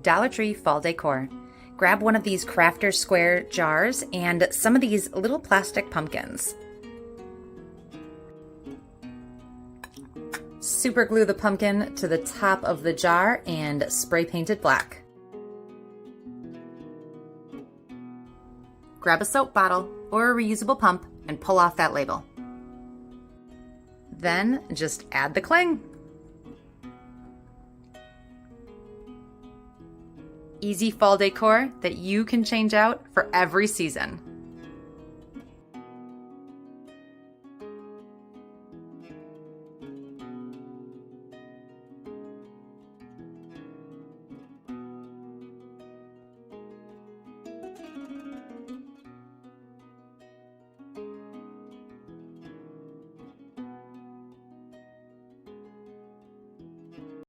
Dollar Tree fall decor. Grab one of these crafter square jars and some of these little plastic pumpkins. Super glue the pumpkin to the top of the jar and spray paint it black. Grab a soap bottle or a reusable pump and pull off that label. Then just add the cling. Easy fall decor that you can change out for every season.